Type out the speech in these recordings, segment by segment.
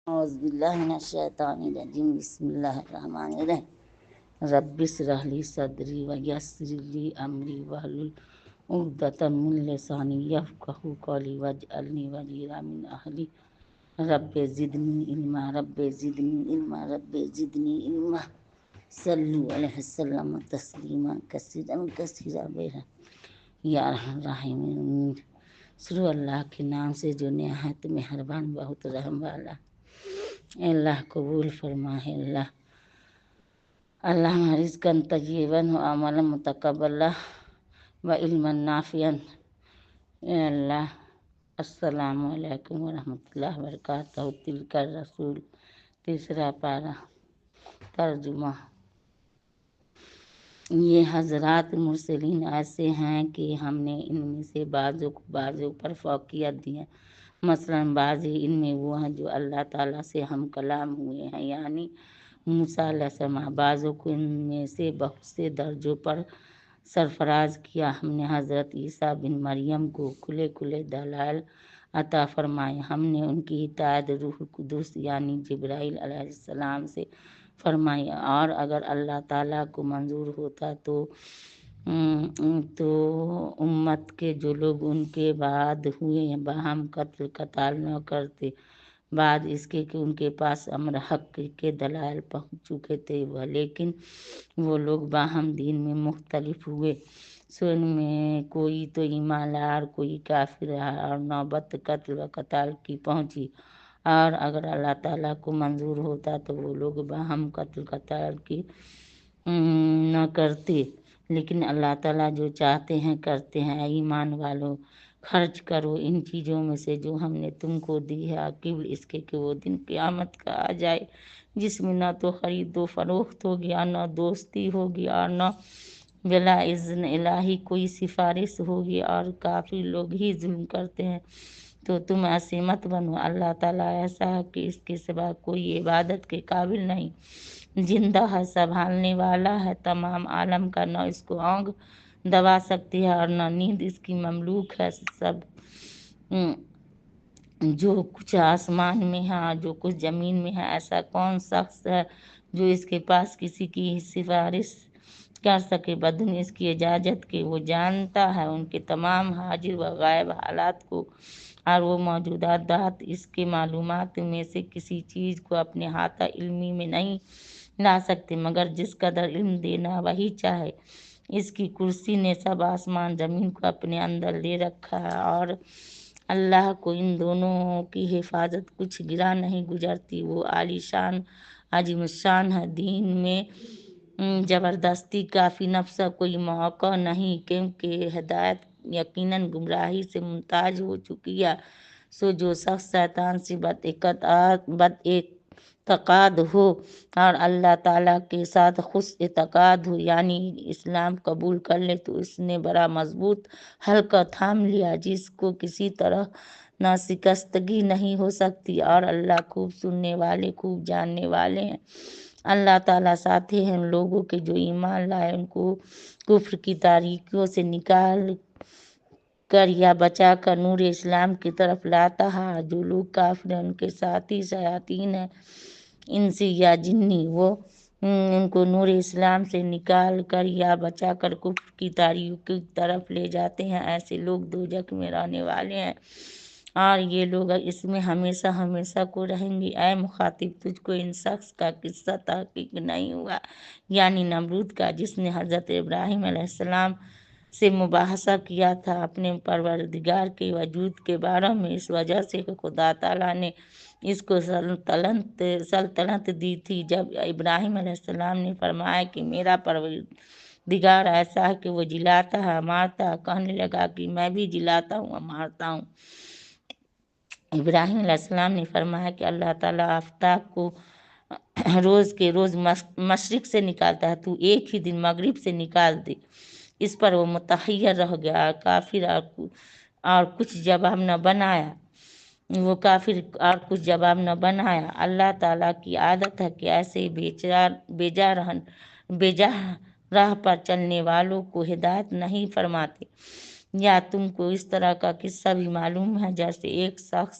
اعوذ باللہ من الشیطان الرجیم بسم اللہ الرحمن الرحیم رب اشرح لی صدری ویسر لی امری واحلل عقدۃ من لسانی یفقہوا قولی واجعلنی وزیرا من اہلی رب زدنی علما رب زدنی علما رب زدنی علما صلو علیہ وسلم تسلیما کثیرا کثیرا یا ارحم الراحمین۔ شروع اللہ کے نام سے جو نہایت مہربان بہت رحم والا۔ اے اللہ قبول فرما ہے اللہ رزقا طیبا و عملا متقبلا و علما نافعا۔ اے اللہ السلام علیکم ورحمۃ اللہ وبرکاتہ۔ تلک الرسول، تیسرا پارہ، ترجمہ۔ یہ حضرات مرسلین ایسے ہیں کہ ہم نے ان میں سے بعضوں کو بعضوں پر فوقیت دی ہے۔ مثلاً بعض ان میں وہ ہیں جو اللہ تعالیٰ سے ہم کلام ہوئے ہیں، یعنی موسیٰ علیہ السلام۔ بعضوں کو ان میں سے بہت سے درجوں پر سرفراز کیا۔ ہم نے حضرت عیسیٰ بن مریم کو کھلے کھلے دلائل عطا فرمائے۔ ہم نے ان کی ہدایت روح القدس یعنی جبرائیل علیہ السلام سے فرمائی، اور اگر اللہ تعالیٰ کو منظور ہوتا تو امت کے جو لوگ ان کے بعد ہوئے ہیں باہم قتل قتال نہ کرتے، بعد اس کے کہ ان کے پاس امر حق کے دلائل پہنچ چکے تھے، لیکن وہ لوگ باہم دین میں مختلف ہوئے، سو ان میں کوئی تو ایمان لایا اور کوئی کافر رہا، اور نوبت قتل و قتال کی پہنچی، اور اگر اللہ تعالیٰ کو منظور ہوتا تو وہ لوگ باہم قتل قتال کی نہ کرتے، لیکن اللہ تعالیٰ جو چاہتے ہیں کرتے ہیں۔ اے ایمان والو، خرچ کرو ان چیزوں میں سے جو ہم نے تم کو دی ہے، قبل اس کے کہ وہ دن قیامت کا آ جائے جس میں نہ تو خرید و فروخت ہوگی اور نہ دوستی ہوگی اور نہ بلا اذن الہی کوئی سفارش ہوگی، اور کافی لوگ ہی ظلم کرتے ہیں۔ تو تم ایسے مت بنو، اللہ تعالیٰ ایسا ہے کہ اس کے سوا کوئی عبادت کے قابل نہیں، زندہ ہے، سنبھالنے والا ہے تمام عالم کا، نہ اس کو اونگ دبا سکتی ہے اور نہ نیند اس کی مملوک ہے۔ سب جو کچھ آسمان میں ہے اور جو کچھ زمین میں ہے، ایسا کون شخص ہے جو اس کے پاس کسی کی سفارش کر سکے بدون اس کی اجازت کے؟ وہ جانتا ہے ان کے تمام حاضر و غائب حالات کو، اور وہ موجودات اس کے معلومات میں سے کسی چیز کو اپنے احاطہ علمی میں نہیں لا سکتے مگر جس قدر علم دینا وہی چاہے۔ اس کی کرسی نے سب آسمان زمین کو اپنے اندر لے رکھا ہے، اور اللہ کو ان دونوں کی حفاظت کچھ گرا نہیں گزرتی۔ وہ عالی شان عظیم الشان ہے، دین میں زبردستی کافی نفس کوئی موقع نہیں، کیونکہ ہدایت یقیناً گمراہی سے ممتاز ہو چکی ہے۔ سو جو شخص شیطان سے بد اعتقاد ہو اور اللہ تعالیٰ کے ساتھ خوش اعتقاد ہو، یعنی اسلام قبول کر لے، تو اس نے بڑا مضبوط حلقہ تھام لیا جس کو کسی طرح نہ شکستگی نہیں ہو سکتی، اور اللہ خوب سننے والے خوب جاننے والے ہیں۔ اللہ تعالیٰ ساتھی ہیں ان لوگوں کے جو ایمان لائے، ان کو کفر کی تاریکیوں سے نکال کر یا بچا کر نور اسلام کی طرف لاتا ہے۔ جو لوگ کافر ہیں ان کے ساتھی شیاطین ہیں، انسی یا جنی، وہ ان کو نور اسلام سے نکال کر یا بچا کر کفر کی تاریکیوں کی طرف لے جاتے ہیں۔ ایسے لوگ دوزخ میں رہنے والے ہیں، اور یہ لوگ اس میں ہمیشہ ہمیشہ کو رہیں گے۔ اے مخاطب، تجھ کو ان شخص کا قصہ تحقیق نہیں ہوا، یعنی نمرود کا، جس نے حضرت ابراہیم علیہ السلام سے مباحثہ کیا تھا اپنے پروردگار کے وجود کے بارے میں، اس وجہ سے کہ خدا تعالیٰ نے اس کو سلطنت دی تھی۔ جب ابراہیم علیہ السلام نے فرمایا کہ میرا پروردگار ایسا ہے کہ وہ جلاتا ہے مارتا ہے، کہنے لگا کہ میں بھی جلاتا ہوں اور مارتا ہوں۔ ابراہیم علیہ السلام نے فرمایا کہ اللہ تعالیٰ آفتاب کو روز کے روز مشرق سے نکالتا ہے، تو ایک ہی دن مغرب سے نکال دے۔ اس پر وہ متحیر رہ گیا، کافر اور کچھ جواب نہ بنایا۔ اللہ تعالیٰ کی عادت ہے کہ ایسے بیجا راہ پر چلنے والوں کو ہدایت نہیں فرماتے۔ یا تم کو اس طرح کا قصہ بھی معلوم ہے، جیسے ایک شخص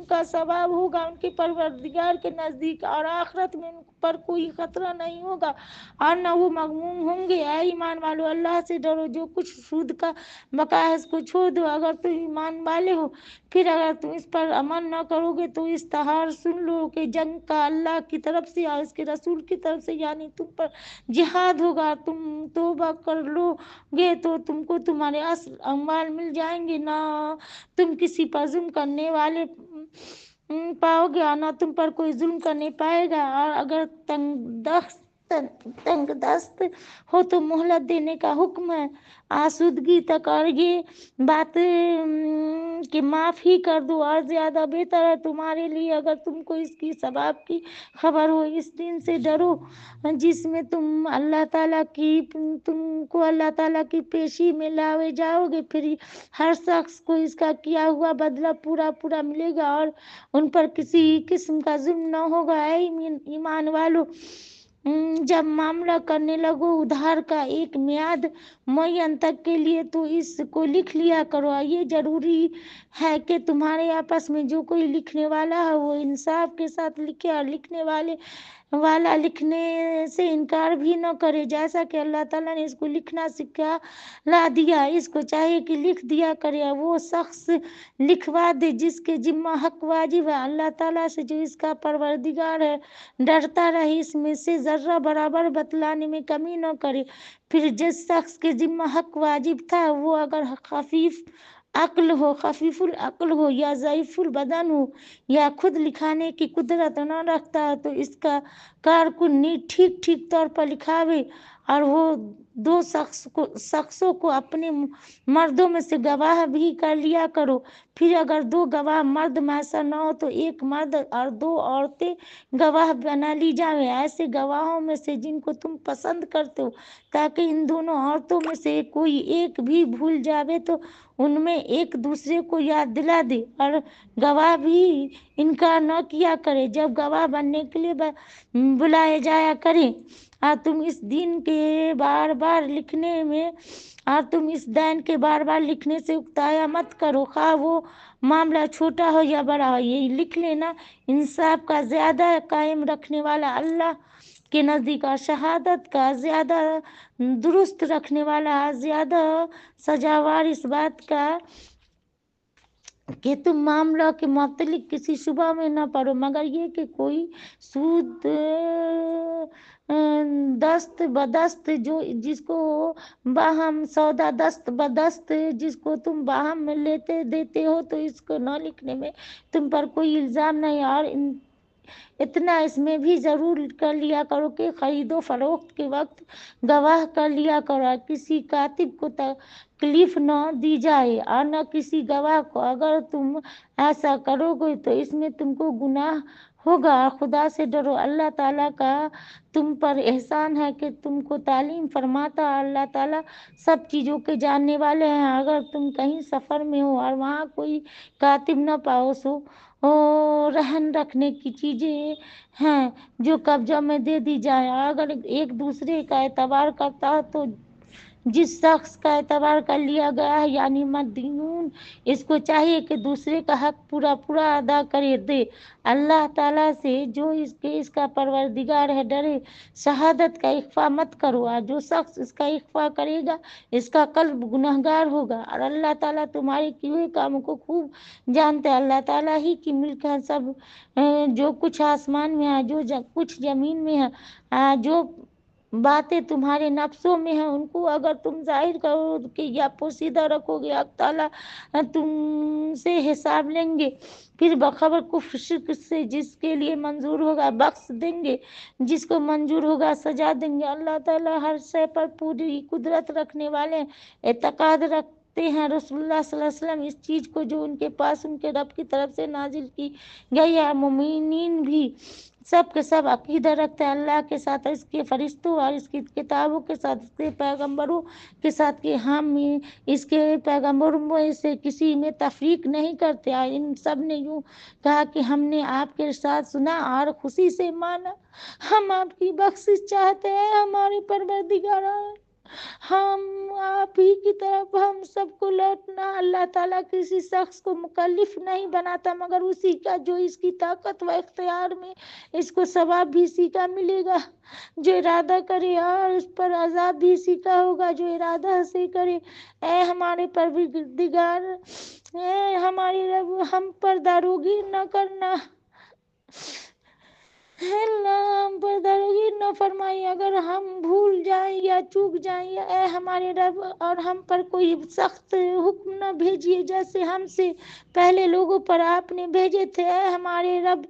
ان کا ثواب ہوگا ان کے پروردگار کے نزدیک، اور آخرت میں ان پر کوئی خطرہ نہیں ہوگا اور نہ وہ مغموم ہوں گے۔ اے ایمان والو، اللہ سے ڈرو، جو کچھ سود کا بقا ہے اس کو چھوڑ دو اگر تم ایمان والے ہو۔ پھر اگر تم اس پر عمل نہ کرو گے تو استحار سن لو کہ جنگ کا اللہ کی طرف سے اور اس کے رسول کی طرف سے یعنی تم پر جہاد ہوگا۔ تم توبہ کر لو گے تو تم کو تمہارے اصل اموال مل جائیں گے، نہ تم کسی پر ظلم کرنے والے پاؤ گے اور نہ تم پر کوئی ظلم کرنے پائے گا۔ اور اگر تنگ دست ہو تو مہلت دینے کا حکم ہے آسودگی تک، اور یہ بات کہ معاف ہی کر دو اور زیادہ بہتر ہے تمہارے لیے اگر تم کو اس کی ثواب کی خبر ہو۔ اس دن سے ڈرو جس میں تم کو اللہ تعالیٰ کی پیشی میں لائے جاؤ گے، پھر ہر شخص کو اس کا کیا ہوا بدلہ پورا ملے گا اور ان پر کسی قسم کا ظلم نہ ہوگا۔ اے ایمان والو، جب معاملہ کرنے لگو ادھار کا ایک میعاد معین تک کے لیے تو اس کو لکھ لیا کرو۔ یہ ضروری ہے کہ تمہارے آپس میں جو کوئی لکھنے والا ہے وہ انصاف کے ساتھ لکھے اور لکھنے والا لکھنے سے انکار بھی نہ کرے، جیسا کہ اللہ تعالیٰ نے اس کو لکھنا سکھلا دیا، اس کو چاہیے کہ لکھ دیا کرے اور وہ شخص لکھوا دے جس کے ذمہ حق واجب ہے۔ اللہ تعالیٰ سے جو اس کا پروردگار ہے ڈرتا رہے، اس میں سے ذرہ برابر بتلانے میں کمی نہ کرے۔ پھر جس شخص کے ذمہ حق واجب تھا وہ اگر خفیف العقل ہو یا ضعیف البدن ہو یا خود لکھانے کی قدرت نہ رکھتا ہے تو اس کا کارکن ٹھیک طور پر لکھاوے، اور وہ دو شخصوں کو اپنے مردوں میں سے گواہ بھی کر لیا کرو۔ پھر اگر دو گواہ مرد میسر نہ ہو تو ایک مرد اور دو عورتیں گواہ بنا لی جائے، ایسے گواہوں میں سے جن کو تم پسند کرتے ہو، تاکہ ان دونوں عورتوں میں سے کوئی ایک بھی بھول جاوے تو ان میں ایک دوسرے کو یاد دلا دے، اور گواہ بھی انکار نہ کیا کرے جب گواہ بننے کے لیے بلائے جایا کرے۔ اور تم اس دین کے بار بار لکھنے سے اکتایا مت کرو، خواہ وہ معاملہ چھوٹا ہو یا بڑا ہو۔ یہ لکھ لینا انصاف کا زیادہ قائم رکھنے والا اللہ کے نزدیک اور شہادت کا زیادہ درست رکھنے والا زیادہ سزاوار اس بات کا کہ تم معاملہ کے متعلق کسی شبہ میں نہ پڑو، مگر یہ کہ کوئی سود دست بدست جس کو باہم سودا دست بدست جس کو تم باہم میں لیتے دیتے ہو تو اس کو نہ لکھنے میں تم پر کوئی الزام نہیں، اور اتنا اس میں بھی ضرور کر لیا کرو کہ خرید و فروخت کے وقت گواہ کر لیا کرو، کسی کاتب کو تکلیف نہ دی جائے اور نہ کسی گواہ کو۔ اگر تم ایسا کرو گے تو اس میں تم کو گناہ ہوگا، اور خدا سے ڈرو، اللہ تعالیٰ کا تم پر احسان ہے کہ تم کو تعلیم فرماتا ہے، اللہ تعالیٰ سب چیزوں کے جاننے والے ہیں۔ اگر تم کہیں سفر میں ہو اور وہاں کوئی کاتب نہ پاؤ سو رہن رکھنے کی چیزیں ہیں جو قبضہ میں دے دی جائے، اگر ایک دوسرے کا اعتبار کرتا ہے تو جس شخص کا اعتبار کر لیا گیا ہے یعنی مدیون، اس کو چاہیے کہ دوسرے کا حق پورا ادا کرے دے۔ اللہ تعالیٰ سے جو اس کا پروردگار ہے ڈرے، شہادت کا اخفا مت کرو، اور جو شخص اس کا اخفا کرے گا اس کا قلب گنہگار ہوگا، اور اللہ تعالیٰ تمہارے کیے ہوئے کاموں کو خوب جانتا ہے۔ اللہ تعالیٰ ہی کی ملک ہے سب، جو کچھ آسمان میں ہے، جو کچھ زمین میں ہے، جو باتیں تمہارے نفسوں میں ہیں ان کو اگر تم ظاہر کرو کہ یا پوشیدہ رکھو گے، اللہ تعالیٰ تم سے حساب لیں گے۔ پھر بخبر کفر شرک سے جس کے لیے منظور ہوگا بخش دیں گے، جس کو منظور ہوگا سزا دیں گے۔ اللہ تعالیٰ ہر شے پر پوری قدرت رکھنے والے ہیں۔ اعتقاد رکھتے ہیں رسول اللہ صلی اللہ علیہ وسلم اس چیز کو جو ان کے پاس ان کے رب کی طرف سے نازل کی گئی ہے، مومنین بھی سب کے سب عقیدہ رکھتے ہیں اللہ کے ساتھ، اس کے فرشتوں اور اس کی کتابوں کے ساتھ، اس کے پیغمبروں کے ساتھ کہ ہم اس کے پیغمبروں میں سے کسی میں تفریق نہیں کرتے، اور ان سب نے یوں کہا کہ ہم نے آپ کے ارشاد سنا اور خوشی سے مانا، ہم آپ کی بخشش چاہتے ہیں ہمارے پروردگار۔ ہم آپ ہی کی طرف ہم سب کو لوٹنا۔ اللہ تعالیٰ کسی شخص کو مکلف نہیں بناتا مگر اسی کا جو اس کی طاقت و اختیار میں، اس کو ثواب بھی اسی کا ملے گا جو ارادہ کرے، اور اس پر عذاب بھی اسی کا ہوگا جو ارادہ سے کرے۔ اے ہمارے پروردگار، اے ہماری رب، ہم پر داروغی نہ کرنا، اے اللہ ہم پر داروغی نہ فرمائی اگر ہم بھول جائیں یا چوک جائیں، اے ہمارے رب، اور ہم پر کوئی سخت حکم نہ بھیجیے جیسے ہم سے پہلے لوگوں پر آپ نے بھیجے تھے۔ اے ہمارے رب،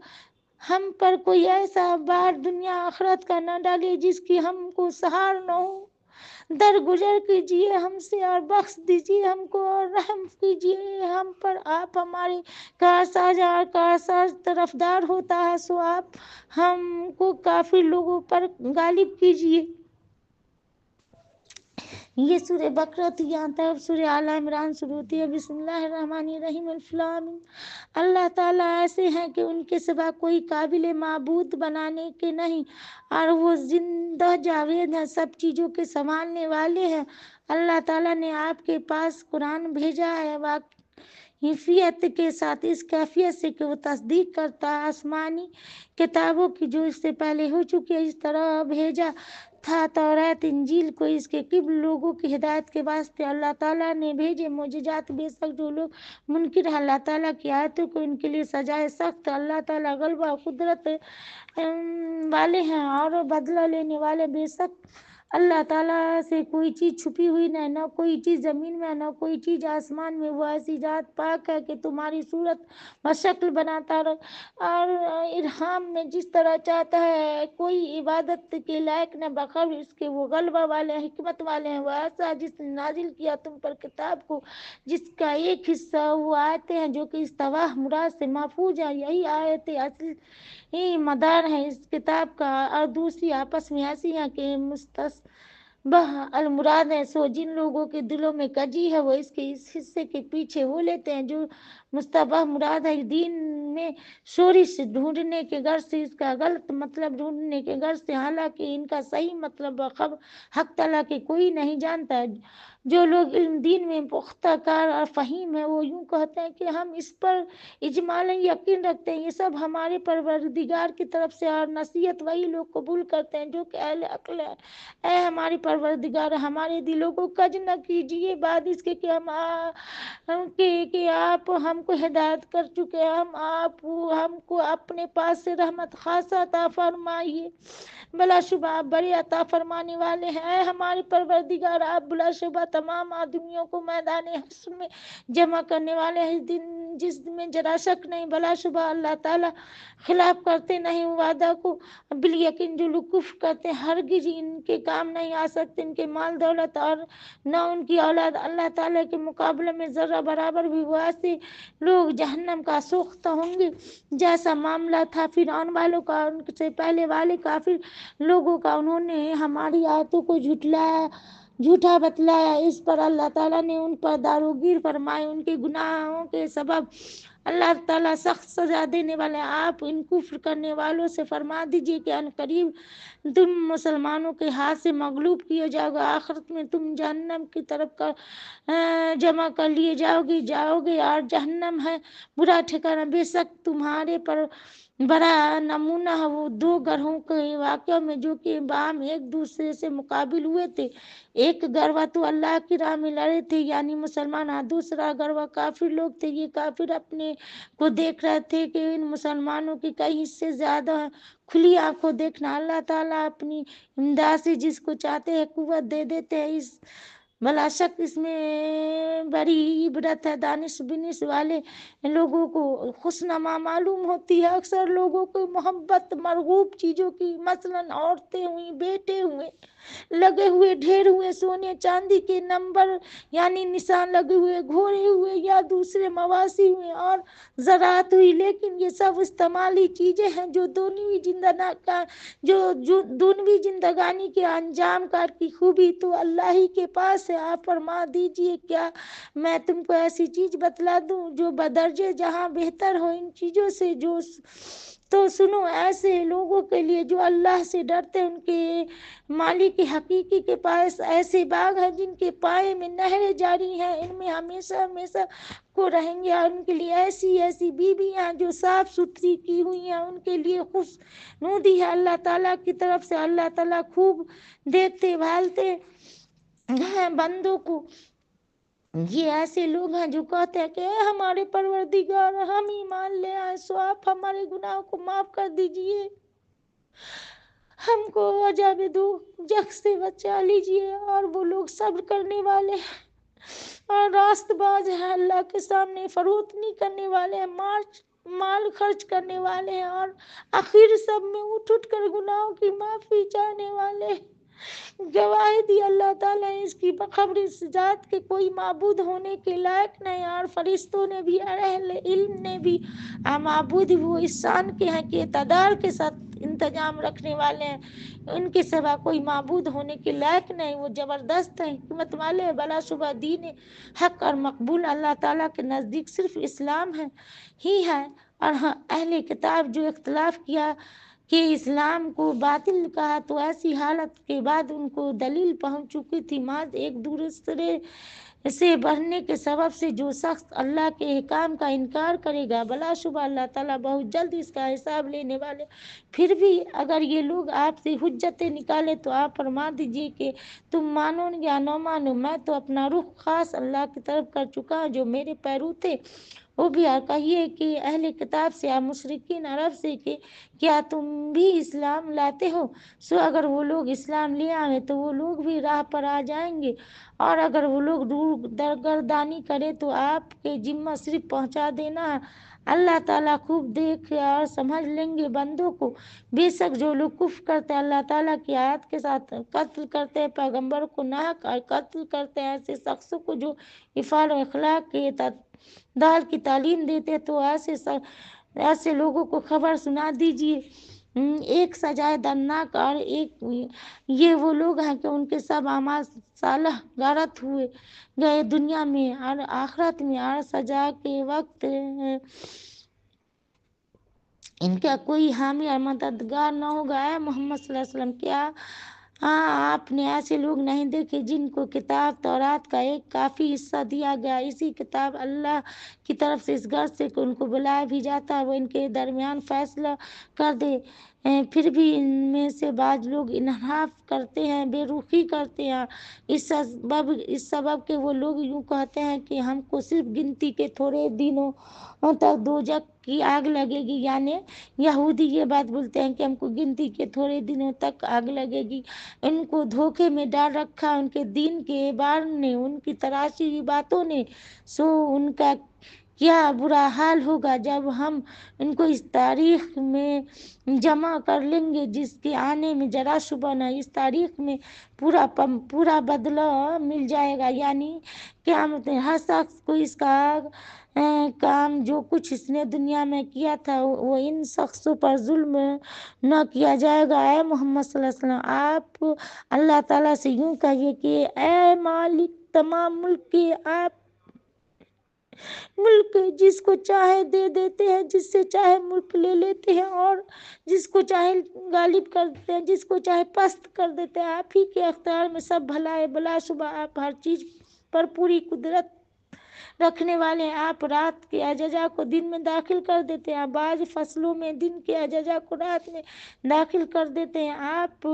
ہم پر کوئی ایسا بار دنیا آخرت کا نہ ڈالیے جس کی ہم کو سہار نہ ہو۔ درگزر کیجیے ہم سے اور بخش دیجیے ہم کو اور رحم کیجیے ہم پر۔ آپ ہمارے کارساز اور کارساز طرفدار ہوتا ہے، سو آپ ہم کو کافر لوگوں پر غالب کیجیے۔ یہ سورہ بقرہ تھی، یہاں تک سورہ آل عمران شروع ہوتی ہے۔ بسم اللہ الرحمن الرحیم، الف لام میم۔ اللہ تعالیٰ ایسے ہیں کہ ان کے سوا کوئی قابل معبود بنانے کے نہیں، اور وہ زندہ جاوید ہیں، سب چیزوں کے سنبھالنے والے ہیں۔ اللہ تعالیٰ نے آپ کے پاس قرآن بھیجا ہے واقفیت کے ساتھ، اس کیفیت سے کہ وہ تصدیق کرتا ہے آسمانی کتابوں کی جو اس سے پہلے ہو چکی ہے۔ اس طرح بھیجا تھا توریت انجیل کو اس کے قبل لوگوں کی ہدایت کے واسطے۔ اللہ تعالیٰ نے بھیجے معجزات، بے شک جو لوگ منکر ہیں اللہ تعالیٰ کی آیتوں کو، ان کے لیے سزائے سخت۔ اللہ تعالیٰ غلبہ و قدرت والے ہیں اور بدلہ لینے والے۔ بے شک اللہ تعالیٰ سے کوئی چیز چھپی ہوئی نہیں، نہ کوئی چیز زمین میں نہ کوئی چیز آسمان میں۔ وہ ایسی ذات پاک ہے کہ تمہاری صورت و شکل بناتا اور ارحام میں جس طرح چاہتا ہے۔ کوئی عبادت کے لائق نہ بخیر اس کے، وہ غلبہ والے ہیں، حکمت والے ہیں۔ وہ ایسا جس نے نازل کیا تم پر کتاب کو، جس کا ایک حصہ وہ آیتیں ہیں جو کہ استواہ مراد سے محفوظ ہیں، یہی آیتیں اصلی مدار ہے اس کتاب کا، اور دوسری آپس میں ایسی ہیں کہ مستشبہ المراد ہے۔ سو جن لوگوں کے دلوں میں کجی ہے وہ اس کے اس حصے کے پیچھے ہو لیتے ہیں جو مستشبہ مراد ہے، دین میں شورش ڈھونڈنے کے غرض سے، اس کا غلط مطلب ڈھونڈنے کے غرض سے، حالانکہ ان کا صحیح مطلب خبر حق تعالیٰ کے کوئی نہیں جانتا ہے۔ جو لوگ علم دین میں پختہ کار اور فہیم ہیں وہ یوں کہتے ہیں کہ ہم اس پر اجمالاً یقین رکھتے ہیں، یہ سب ہمارے پروردگار کی طرف سے، اور نصیحت وہی لوگ قبول کرتے ہیں جو کہ اہل عقل ہیں۔ اے ہمارے پروردگار، ہمارے دلوں کو کج نہ کیجیے بعد اس کے کہ آپ ہم کو ہدایت کر چکے ہیں۔ آپ ہم کو اپنے پاس سے رحمت خاصہ عطا فرمائیے، بلا شبہ آپ بڑے عطا فرمانے والے ہیں۔ اے ہمارے پروردگار، آپ بلا شبہ تمام آدمیوں کو میدان حشر میں جمع کرنے والے ہیں، جس میں ذرا شک نہیں۔ بلا شبہ اللہ تعالیٰ خلاف کرتے نہیں وعدہ کو، بالیقین جو لوگ کفر کرتے ہیں ہرگز ان کے کام نہیں آ سکتے، ان کے مال دولت اور نہ ان کی اولاد اللہ تعالیٰ کے مقابلے میں ذرہ برابر بھی۔ وہ ایسے لوگ جہنم کا سوختہ ہوں گے جیسا معاملہ تھا فرعون والوں کا، ان سے پہلے والے کافر لوگوں کا۔ انہوں نے ہماری آیتوں کو جھوٹا بتلایا، اس پر اللہ تعالیٰ نے ان پر داروگیر فرمائی ان کے گناہوں کے سبب۔ اللہ تعالیٰ سخت سزا دینے والے ہیں۔ آپ ان کفر کرنے والوں سے فرما دیجیے کہ ان قریب تم مسلمانوں کے ہاتھ سے مغلوب کیے جاؤ گے، آخرت میں تم جہنم کی طرف جمع کر لیے جاؤ گے، اور جہنم ہے برا ٹھکانہ۔ بے شک تمہارے پر بڑا نمونہ ہے وہ دو گروہوں کے واقعہ میں جو کہ باہم ایک دوسرے سے مقابل ہوئے تھے۔ ایک گروہ تو اللہ کی راہ میں لڑے تھے یعنی مسلمان، اور دوسرا گروہ کافر لوگ تھے۔ یہ کافر اپنے کو دیکھ رہے تھے کہ ان مسلمانوں کی کئی حصے زیادہ ہیں۔ کھلی آنکھوں دیکھنا، اللہ تعالیٰ اپنی امداد سے جس کو چاہتے ہیں قوت دے دیتے ہیں۔ بلا شک اس میں بڑی عبرت ہے، دانش بینش والے لوگوں کو خوشنما معلوم ہوتی ہے۔ اکثر لوگوں کو محبت مرغوب چیزوں کی، مثلاً عورتیں ہوئیں، بیٹے ہوئے، لگے ہوئے ڈھیر ہوئے، سونے چاندی کے نمبر یعنی نشان لگے ہوئے، گھوڑے ہوئے یا دوسرے مواشی ہوئے، اور زراعت ہوئی، لیکن یہ سب استعمالی چیزیں ہیں جو دونوی زندگانی کے انجام کار کی خوبی تو اللہ ہی کے پاس سے آپ فرما دیجئے کیا میں تم کو ایسی چیز بتلا دوں جو بدرجے جہاں بہتر ہو ان چیزوں سے، جو تو سنو، ایسے لوگوں کے لیے جو اللہ سے ڈرتے ان کے مالک حقیقی کے پاس ایسے باغ ہیں جن کے پائے میں نہریں جاری ہیں، ان میں ہمیشہ ہمیشہ کو رہیں گے، اور ان کے لیے ایسی ایسی بیویاں جو صاف ستھری کی ہوئی ہیں، ان کے لیے خوشنودی ہے اللہ تعالیٰ کی طرف سے۔ اللہ تعالیٰ خوب دیکھتے بھالتے ہیں بندوں کو۔ یہ ایسے لوگ ہیں جو کہتے ہیں کہ اے ہمارے پروردگار، ہم ایمان لے آئے، سو آپ ہمارے گناہوں کو معاف کر دیجئے، ہم کو عذاب دوزخ سے بچا لیجئے۔ اور وہ لوگ صبر کرنے والے ہیں اور راست باز ہیں، اللہ کے سامنے فروخت نہیں کرنے والے ہیں، مال خرچ کرنے والے ہیں، اور آخر سب میں اٹھ اٹھ کر گناہوں کی معافی چاہنے والے ہیں۔ گواہی دی اللہ تعالیٰ نے اس کی بخبر اس ذات کے کوئی معبود ہونے کے لائق نہیں، اور فرشتوں نے بھی اور اہل علم نے بھی معبود وہ اس شان کے ہیں کہ اقتدار کے ساتھ انتظام رکھنے والے ہیں، ان کے سوا کوئی معبود ہونے کے لائق نہیں، وہ زبردست ہیں، حکمت والے ہیں، بلا شبہ دین حق اور مقبول اللہ تعالیٰ کے نزدیک صرف اسلام ہی ہے۔ اور ہاں، اہل کتاب جو اختلاف کیا کہ اسلام کو باطل کہا، تو ایسی حالت کے بعد ان کو دلیل پہنچ چکی تھی، محض ایک دوسرے سے بڑھنے کے سبب سے جو شخص اللہ کے احکام کا انکار کرے گا، بلا شبہ اللہ تعالیٰ بہت جلد اس کا حساب لینے والے۔ پھر بھی اگر یہ لوگ آپ سے حجتیں نکالے تو آپ فرما دیجئے کہ تم مانو یا نہ مانو، میں تو اپنا رخ خاص اللہ کی طرف کر چکا ہوں، جو میرے پیرو تھے وہ بھی۔ اور کہیے کہ اہل کتاب سے یا مشرکین عرب سے کہ کیا تم بھی اسلام لاتے ہو؟ سو اگر وہ لوگ اسلام لے آئے تو وہ لوگ بھی راہ پر آ جائیں گے، اور اگر وہ لوگ دور درگردانی کرے تو آپ کے ذمہ صرف پہنچا دینا ہے۔ اللہ تعالیٰ خوب دیکھ اور سمجھ لیں گے بندوں کو۔ بے شک جو لوگ کفر کرتے ہیں اللہ تعالیٰ کی آیت کے ساتھ، قتل کرتے ہیں پیغمبر کو ناحق، اور قتل کرتے ہیں ایسے شخصوں کو جو افعال و اخلاق کے اعتدال کی تعلیم دیتے، تو ایسے لوگوں کو خبر سنا دیجئے ایک سزائے دردناک، اور ایک یہ وہ لوگ ہیں کہ ان کے سب اعمال صالح غارت ہوئے گئے دنیا میں اور آخرت میں، اور سزا کے وقت ان کا کوئی حامی اور مددگار نہ ہوگا۔ اے محمد صلی اللہ علیہ وسلم، کیا آپ نے ایسے لوگ نہیں دیکھے جن کو کتاب تورات کا ایک کافی حصہ دیا گیا، اسی کتاب اللہ کی طرف سے اس غرض سے کہ ان کو بلایا بھی جاتا ہے وہ ان کے درمیان فیصلہ کر دے، پھر بھی ان میں سے بعض لوگ انحراف کرتے ہیں، بے رخی کرتے ہیں، اس سبب کہ وہ لوگ یوں کہتے ہیں کہ ہم کو صرف گنتی کے تھوڑے دنوں تک دوزخ کی آگ لگے گی، یعنی یہودی یہ بات بولتے ہیں کہ ہم کو گنتی کے تھوڑے دنوں تک آگ لگے گی۔ ان کو دھوکے میں ڈال رکھا ان کے دین کے اعتبار نے، ان کی تراشی ہوئی باتوں نے، سو ان کا کیا برا حال ہوگا جب ہم ان کو اس تاریخ میں جمع کر لیں گے جس کے آنے میں ذرا شبہ نہ، اس تاریخ میں پورا بدلہ مل جائے گا، یعنی قیامت میں ہر شخص کو اس کا کام جو کچھ اس نے دنیا میں کیا تھا وہ ان شخصوں پر ظلم نہ کیا جائے گا۔ اے محمد صلی اللہ علیہ وسلم، آپ اللہ تعالیٰ سے یوں کہیے کہ اے مالک تمام ملک کے، آپ ملک جس کو چاہے دے دیتے ہیں، جس سے چاہے ملک لے لیتے ہیں، اور جس کو چاہے غالب کر دیتے ہیں، جس کو چاہے پست کر دیتے ہیں، آپ ہی کے اختیار میں سب بھلا ہے، بلا شبہ آپ ہر چیز پر پوری قدرت رکھنے والے ہیں۔ آپ رات کے اجزا کو دن میں داخل کر دیتے ہیں، بعض فصلوں میں دن کے اجزا کو رات میں داخل کر دیتے ہیں، آپ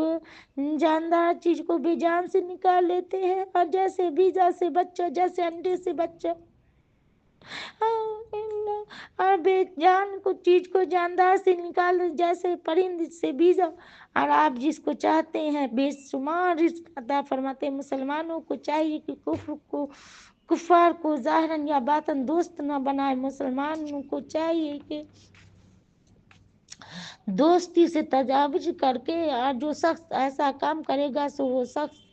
جاندار چیز کو بے جان سے نکال لیتے ہیں، اور جیسے بیجا سے بچہ، جیسے انڈے سے بچہ، اور بے جان کو چیز کو جاندار سے نکال، جیسے پرند سے بیجا، اور آپ جس کو چاہتے ہیں بے شمار رزق عطا فرماتے ہیں۔ مسلمانوں کو چاہیے کہ کفار کو ظاہراً یا باطن دوست نہ بنائے، مسلمانوں کو چاہیے کہ دوستی سے تجاوز کر کے، اور جو شخص ایسا کام کرے گا سو وہ شخص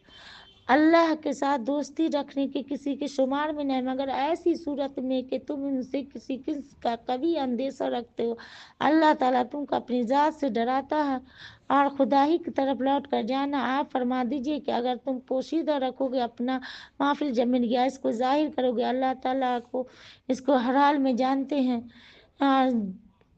اللہ کے ساتھ دوستی رکھنے کے کسی کے شمار میں نہیں، مگر ایسی صورت میں کہ تم ان سے کسی قسم کا کبھی اندیشہ رکھتے ہو۔ اللہ تعالیٰ تم کو اپنی ذات سے ڈراتا ہے اور خدا ہی کی طرف لوٹ کر جانا۔ آپ فرما دیجئے کہ اگر تم پوشیدہ رکھو گے اپنا محفل جمن گیا، اس کو ظاہر کرو گے، اللہ تعالیٰ کو اس کو ہر حال میں جانتے ہیں،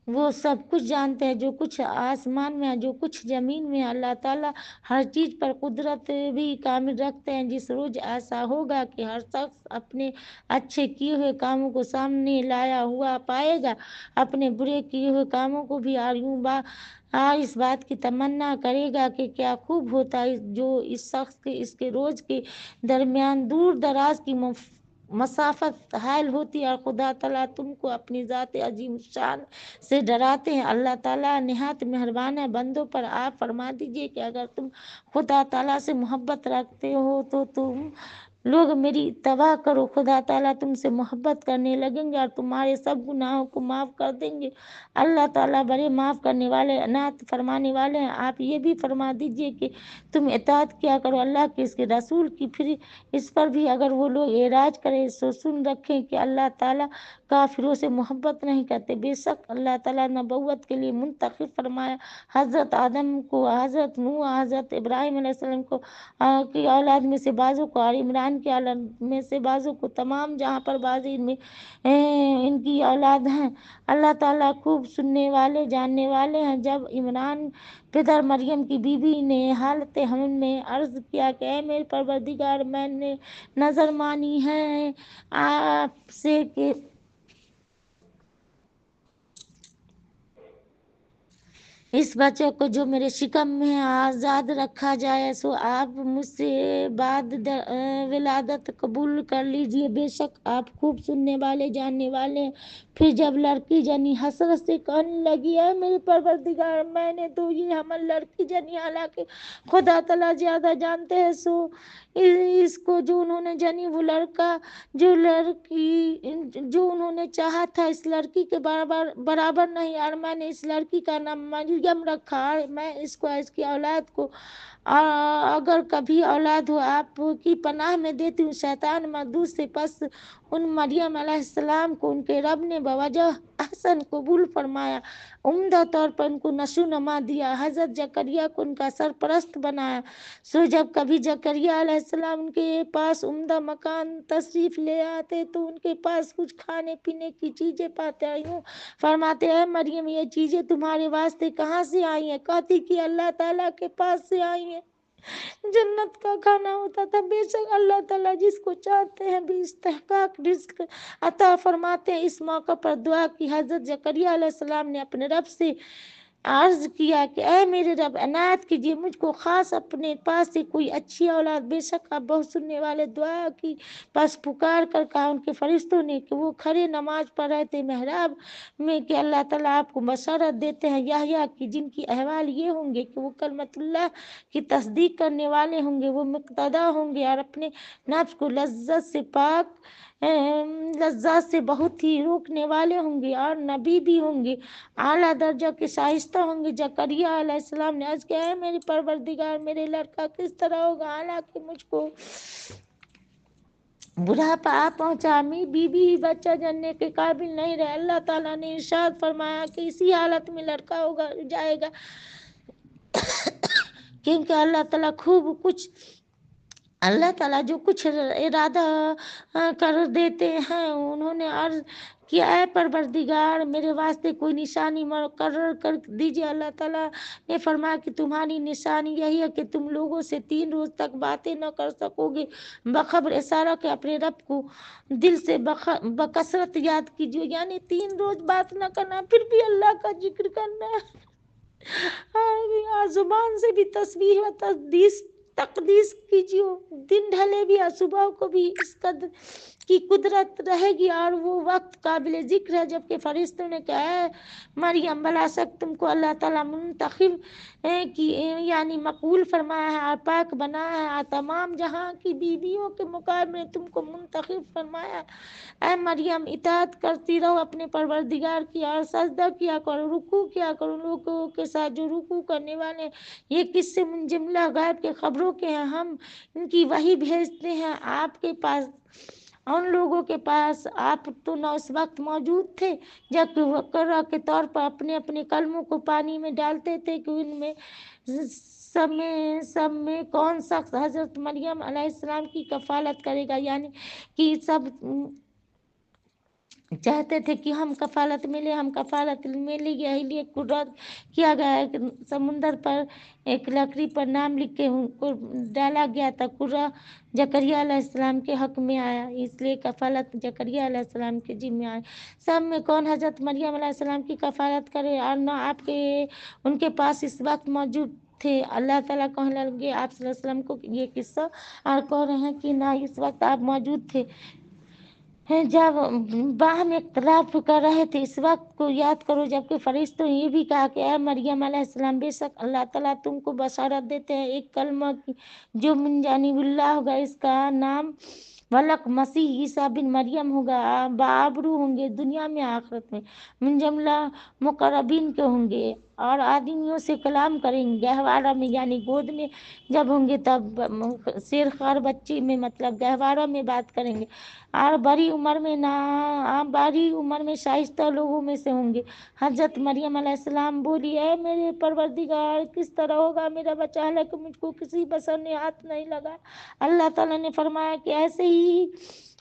وہ سب کچھ جانتے ہیں، جو کچھ آسمان میں ہے، جو کچھ زمین میں ہے۔ اللہ تعالیٰ ہر چیز پر قدرت بھی کامل رکھتے ہیں۔ جس روز ایسا ہوگا کہ ہر شخص اپنے اچھے کیے ہوئے کاموں کو سامنے لایا ہوا پائے گا، اپنے برے کیے ہوئے کاموں کو بھی، اور یوں اس بات کی تمنا کرے گا کہ کیا خوب ہوتا ہے جو اس شخص کے اس کے روز کے درمیان دور دراز کی مسافت حائل ہوتی ہے، اور خدا تعالیٰ تم کو اپنی ذات عظیم شان سے ڈراتے ہیں۔ اللہ تعالیٰ نہایت مہربان ہے بندوں پر۔ آپ فرما دیجئے کہ اگر تم خدا تعالیٰ سے محبت رکھتے ہو تو تم لوگ میری اتباع کرو، خدا تعالیٰ تم سے محبت کرنے لگیں گے اور تمہارے سب گناہوں کو معاف کر دیں گے۔ اللہ تعالیٰ بڑے معاف کرنے والے، عنایت فرمانے والے ہیں۔ آپ یہ بھی فرما دیجئے کہ تم اطاعت کیا کرو اللہ کے، اس کے رسول کی، پھر اس پر بھی اگر وہ لوگ اعراض کریں سو سن رکھیں کہ اللہ تعالیٰ کافروں سے محبت نہیں کرتے۔ بے شک اللہ تعالیٰ نبوت کے لیے منتخب فرمایا حضرت آدم کو، حضرت نوح، حضرت ابراہیم علیہ السلام کو کی اولاد میں سے بعضوں کو، اور عمران کی اولاد میں سے بعضوں کو، تمام جہاں پر بعض میں ان کی اولاد ہیں۔ اللہ تعالیٰ خوب سننے والے جاننے والے ہیں۔ جب عمران پدر مریم کی بیوی نے حالت حمل میں عرض کیا کہ اے میرے پروردگار، میں نے نظر مانی ہے آپ سے کہ اس بچے کو جو میرے شکم میں آزاد رکھا جائے، سو آپ مجھ سے بعد ولادت قبول کر لیجئے۔ بے شک آپ خوب سننے والے جاننے والے ہیں۔ پھر جب لڑکی جنی حسرت سے کہنے لگی اے میرے پروردگار، میں نے تو یہ حمل لڑکی جنی، حالانکہ خدا تعالیٰ زیادہ جانتے ہیں، سو اس کو جو انہوں نے جنی وہ لڑکا جو جو انہوں نے چاہا تھا اس لڑکی کے برابر نہیں، اور میں نے اس لڑکی کا نام مریم رکھا، اور میں اس کو اس کی اولاد کو اگر کبھی اولاد ہو آپ کی پناہ میں دیتی ہوں شیطان مردود سے۔ پس ان مریم علیہ السلام کو ان کے رب نے بوجہ احسن قبول فرمایا، عمدہ طور پر ان کو نشو نما دیا، حضرت زکریا کو ان کا سرپرست بنایا۔ سو جب کبھی زکریا علیہ السلام ان کے پاس عمدہ مکان تشریف لے آتے تو ان کے پاس کچھ کھانے پینے کی چیزیں پاتے، یوں فرماتے اے مریم یہ چیزیں تمہارے واسطے کہاں سے آئی ہیں؟ کہتی کہ اللہ تعالیٰ کے پاس سے آئی ہیں، جنت کا کھانا ہوتا تھا۔ بے شک اللہ تعالیٰ جس کو چاہتے ہیں بھی استحقاق رزق عطا فرماتے ہیں۔ اس موقع پر دعا کی حضرت زکریا علیہ السلام نے اپنے رب سے عرض کیا کہ اے میرے رب عنایت کیجیے مجھ کو خاص اپنے پاس سے کوئی اچھی اولاد۔ بے شک آپ بہت سننے والے، دعا کی پس پکار کر کہا ان کے فرشتوں نے کہ وہ کھڑے نماز پڑھ رہے تھے محراب میں کہ اللہ تعالیٰ آپ کو بشارت دیتے ہیں یحییٰ کی، جن کی احوال یہ ہوں گے کہ وہ کلمت اللہ کی تصدیق کرنے والے ہوں گے، وہ مقتدا ہوں گے اور اپنے نفس کو لذات سے بہت ہی روکنے والے ہوں گے، اور نبی بھی ہوں گے، اعلیٰ درجہ کے شائستہ ہوں گے۔ زکریا علیہ السلام نے عرض کیا اے میرے پروردگار میرے لڑکا کس طرح ہوگا حالانکہ مجھ کو بڑھاپا آ پہنچا، میری بیوی ہی بچہ جننے کے قابل نہیں رہے۔ اللہ تعالیٰ نے ارشاد فرمایا کہ اسی حالت میں لڑکا ہوگا جائے گا، کیونکہ اللہ تعالیٰ جو کچھ ارادہ کر دیتے ہیں۔ انہوں نے عرض کیا اے پروردگار میرے واسطے کوئی نشانی مقرر کر دیجئے۔ اللہ تعالیٰ نے فرمایا کہ تمہاری نشانی یہی ہے کہ تم لوگوں سے 3 روز تک باتیں نہ کر سکو گے، بخبر اشارہ کے اپنے رب کو دل سے بکثرت یاد کیجیے، یعنی 3 روز بات نہ کرنا، پھر بھی اللہ کا ذکر کرنا، اور زبان سے بھی تسبیح و تقدیس کیجیے، دن ڈھلے بھی اور صبح کو بھی اس قدر کی قدرت رہے گی، اور وہ وقت قابل ذکر ہے جبکہ فرشتوں نے کہا ہے مریم بلا شک تم کو اللہ تعالیٰ منتخب کی یعنی مقبول فرمایا ہے اور پاک بنایا ہے، اور تمام جہاں کی بیویوں کے مقابلے تم کو منتخب فرمایا۔ اے مریم اطاعت کرتی رہو اپنے پروردگار کی اور سجدہ کیا کرو، رکوع کیا کرو، لوگوں کے ساتھ جو رکوع کرنے والے یہ کس سے من جملہ غیب کے خبروں گھروں کے ہیں، ہم ان کی وحی بھیجتے ہیں آپ کے پاس، ان لوگوں کے پاس آپ تو نہ اس وقت موجود تھے جب وہ قرہ کے طور پر اپنے اپنے کلموں کو پانی میں ڈالتے تھے کہ ان میں سب میں کون شخص حضرت مریم علیہ السلام کی کفالت کرے گا، یعنی کہ سب چاہتے تھے کہ ہم کفالت ملے، ہم کفالت ملے، یہی لیے قدرت کیا گیا ہے کہ سمندر پر ایک لکڑی پر نام لکھ کے ان کو ڈالا گیا تھا، قرہ زکریا علیہ السلام کے حق میں آیا، اس لیے کفالت زکریا علیہ السلام کے ذمہ آئے۔ سب میں کون حضرت مریم علیہ السلام کی کفالت کرے، اور نہ آپ کے ان کے پاس اس وقت موجود تھے۔ اللہ تعالیٰ کہنے لگے آپ صلی اللہ علیہ وسلم کو یہ قصہ، اور کہہ رہے ہیں کہ نہ اس وقت آپ موجود تھے جب باہم اختلاف کر رہے تھے، اس وقت کو یاد کرو جبکہ فرشتوں یہ بھی کہا کہ اے مریم علیہ السلام، بے شک اللہ تعالیٰ تم کو بشارت دیتے ہیں ایک کلمہ کی جو من جانب اللہ ہوگا، اس کا نام ولق مسیح عیسیٰ بن مریم ہوگا، بآبرو ہوں گے دنیا میں آخرت میں، من جملہ مقربین کے ہوں گے، اور آدمیوں سے کلام کریں گے گہوارہ میں، یعنی گود میں جب ہوں گے تب شیر خوار بچی میں مطلب گہوارہ میں بات کریں گے، اور بڑی عمر میں شائستہ لوگوں میں سے ہوں گے۔ حضرت مریم علیہ السلام بولی اے میرے پروردگار، کس طرح ہوگا میرا بچہ، حالانکہ مجھ کو کسی بشر نے ہاتھ نہیں لگا۔ اللہ تعالیٰ نے فرمایا کہ ایسے ہی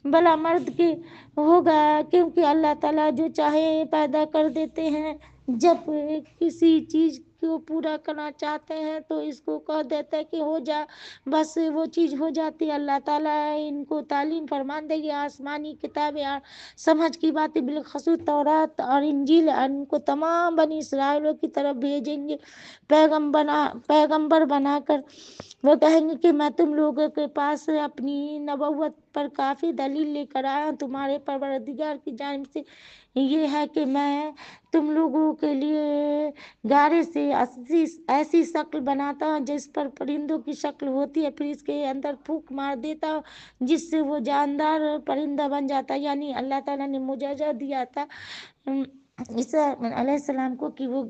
بلا مرد کے ہوگا، کیونکہ اللہ تعالیٰ جو چاہے پیدا کر دیتے ہیں، جب کسی چیز کو پورا کرنا چاہتے ہیں تو اس کو کہہ دیتا ہے کہ ہو جا، بس وہ چیز ہو جاتی ہے۔ اللہ تعالیٰ ان کو تعلیم فرمان دے گی آسمانی کتابیں اور سمجھ کی باتیں، بالخصوص تورات اور انجیل، ان کو تمام بنی اسرائیلوں کی طرف بھیجیں گے پیغمبر بنا کر۔ وہ کہیں گے کہ میں تم لوگوں کے پاس اپنی نبوت پر کافی دلیل لے کر آیا ہوں، تمہارے پروردگار کی جانب سے یہ ہے کہ میں تم لوگوں کے لیے گارے سے ایسی شکل بناتا ہوں جس پر پرندوں کی شکل ہوتی ہے، پھر اس کے اندر پھونک مار دیتا ہوں جس سے وہ جاندار پرندہ بن جاتا ہے۔ یعنی اللہ تعالیٰ نے معجزہ دیا تھا عیسیٰ علیہ السلام کو کہ وہ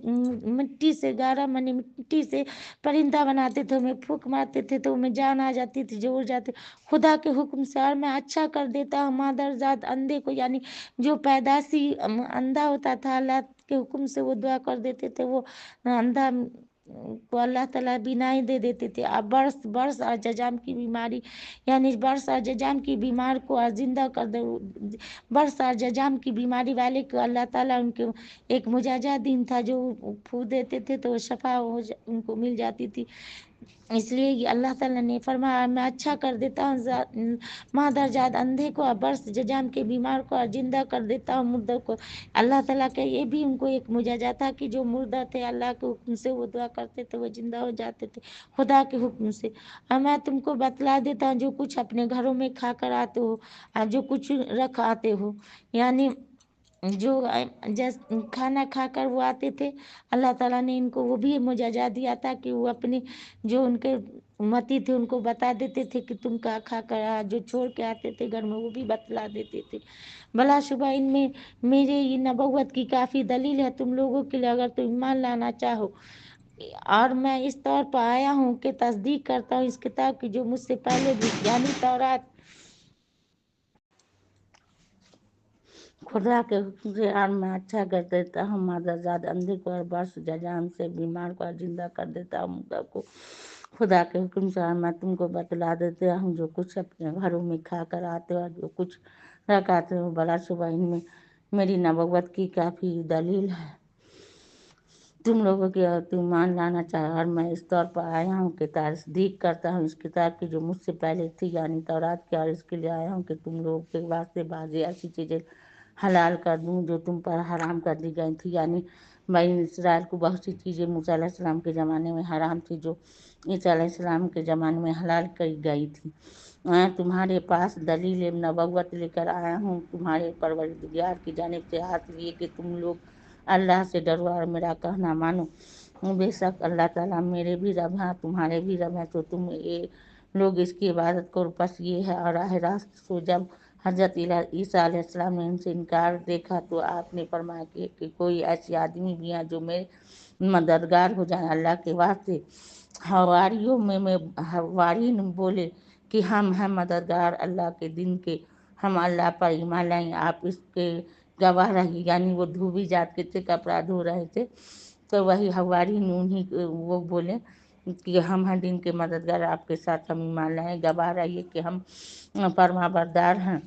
مٹی سے گارا مٹی سے پرندہ بناتے تھے، میں پھونک مارتے تھے تو میں جان آ جاتی تھی جو اڑ جاتے خدا کے حکم سے، اور میں اچھا کر دیتا ہوں مادرزاد اندھے کو، یعنی جو پیدائشی اندھا ہوتا تھا اللہ کے حکم سے وہ دعا کر دیتے تھے، وہ اندھا کو اللہ تعالیٰ بینائی دے دیتے تھے۔ اب برس اور ججام کی بیماری، یعنی برس اور ججام کی بیمار کو زندہ کر دے، برس اور ججام کی بیماری والے کو اللہ تعالیٰ ان کے ایک معجزہ دین تھا جو پھو دیتے تھے تو شفا ان کو مل جاتی تھی۔ اس لیے یہ اللہ تعالیٰ نے فرمایا میں اچھا کر دیتا ہوں مادرزاد اندھے کو اور برس ججام کے بیمار کو اور زندہ کر دیتا ہوں مردہ کو۔ اللہ تعالیٰ کا یہ بھی ان کو ایک معجزہ تھا کہ جو مردہ تھے اللہ کے حکم سے وہ دعا کرتے تھے وہ زندہ ہو جاتے تھے خدا کے حکم سے۔ اور میں تم کو بتلا دیتا ہوں جو کچھ اپنے گھروں میں کھا کر آتے ہو اور جو کچھ رکھ آتے ہو، یعنی جو کھانا کھا کر وہ آتے تھے، اللہ تعالیٰ نے ان کو وہ بھی معجزہ دیا تھا کہ وہ اپنے جو ان کے متی تھے ان کو بتا دیتے تھے کہ تم کا کھا کر جو چھوڑ کے آتے تھے گھر میں وہ بھی بتلا دیتے تھے۔ بلا شبہ ان میں میرے یہ نبوت کی کافی دلیل ہے تم لوگوں کے لیے اگر تم ایمان لانا چاہو، اور میں اس طور پر آیا ہوں کہ تصدیق کرتا ہوں اس کتاب کی جو مجھ سے پہلے بھی، یعنی تورات، خدا کے حکم سے، اور میں اچھا کر دیتا ہوں مادرزاد اندھے کو اور برس ججام سے بیمار کو زندہ کر دیتا ہوں مردہ کو خدا کے حکم سے، اور میں تم کو بتلا دیتا ہوں جو کچھ اپنے گھروں میں کھا کر آتے ہو اور جو کچھ رکھ آتے ہو، بلا شبہ ان میں میری نبوت کی کافی دلیل ہے تم لوگوں کی، اور تم ایمان لانا چاہے، اور میں اس طور پر آیا ہوں کہ تصدیق کرتا ہوں اس کتاب کی جو مجھ سے پہلے تھی یعنی تورات کی، اور اس کے لیے آیا ہوں کہ تم لوگوں کے واسطے بعض ایسی چیزیں حلال کر دوں جو تم پر حرام کر دی گئی تھی، یعنی بنی اسرائیل کو بہت سی چیزیں موسیٰ علیہ السلام کے زمانے میں حرام تھی جو عیسیٰ علیہ السلام کے زمانے میں حلال کی گئی تھی۔ میں تمہارے پاس دلیل نبوت لے کر آیا ہوں تمہارے پروردگار کی جانب سے، ہاتھ لیے کہ تم لوگ اللہ سے ڈرو اور میرا کہنا مانو، بے شک اللہ تعالیٰ میرے بھی رب ہے تمہارے بھی رب ہے، تو تم لوگ اس کی عبادت کرو۔ پس یہ ہے اور راہ راست سو جب حضرت عیسیٰ علیہ السلام نے ان سے انکار دیکھا تو آپ نے فرمایا کہ کوئی ایسی آدمی بھی ہیں جو میرے مددگار ہو جائیں اللہ کے واسطے۔ حواریوں میں حواری بولے کہ ہم ہیں مددگار اللہ کے دن کے، ہم اللہ پر ایمان لائیں، آپ اس کے گواہ رہی۔ یعنی وہ دھوبی جات کے تھے، کپڑا دھو رہے تھے، تو وہی حواری وہ بولے کہ ہم ہیں دن کے مددگار، آپ کے ساتھ ہم ایمان لائیں، گواہ رہیے کہ ہم فرما بردار ہیں